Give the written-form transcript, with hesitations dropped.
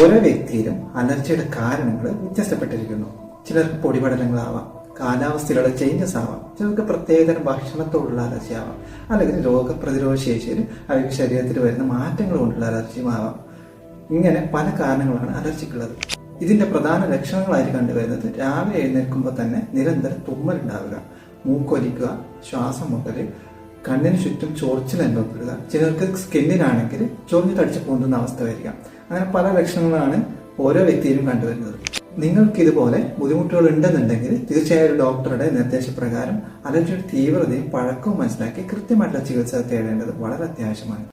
ഓരോ വ്യക്തിയിലും അലർജിയുടെ കാരണങ്ങൾ വ്യത്യസ്തപ്പെട്ടിരിക്കുന്നു. ചിലർക്ക് പൊടിപടലങ്ങളാവാം, കാലാവസ്ഥയിലുള്ള ചേഞ്ചസ് ആവാം, ചിലർക്ക് പ്രത്യേകതരം ഭക്ഷണത്തോടുള്ള അലർജി ആവാം, അല്ലെങ്കിൽ രോഗപ്രതിരോധ ശേഷിയിൽ അവർക്ക് ശരീരത്തിൽ വരുന്ന മാറ്റങ്ങൾ കൊണ്ടുള്ള അലർജിയും ആവാം. ഇങ്ങനെ പല കാരണങ്ങളാണ് അലർജിക്കുള്ളത്. ഇതിന്റെ പ്രധാന ലക്ഷണങ്ങളായി കണ്ടുവരുന്നത് രാവിലെ എഴുന്നേൽക്കുമ്പോൾ തന്നെ നിരന്തരം തുമ്മലുണ്ടാവുക, മൂക്കൊലിക്കുക, ശ്വാസം മുട്ടല്, കണ്ണിന് ചുറ്റും ചൊറിച്ചിൽ അനുഭവപ്പെടുക, ചിലർക്ക് സ്കിന്നിനാണെങ്കിൽ ചൊറിഞ്ഞിട്ടടിച്ച് പൊന്തുന്ന അവസ്ഥ വരിക. അങ്ങനെ പല ലക്ഷണങ്ങളാണ് ഓരോ വ്യക്തിയിലും കണ്ടുവരുന്നത്. നിങ്ങൾക്ക് ഇതുപോലെ ബുദ്ധിമുട്ടുകൾ ഉണ്ടെന്നുണ്ടെങ്കിൽ തീർച്ചയായും ഒരു ഡോക്ടറുടെ നിർദ്ദേശപ്രകാരം അലർജിയുടെ തീവ്രതയും പഴക്കവും മനസ്സിലാക്കി കൃത്യമായിട്ടുള്ള ചികിത്സ തേടേണ്ടത് വളരെ അത്യാവശ്യമാണ്.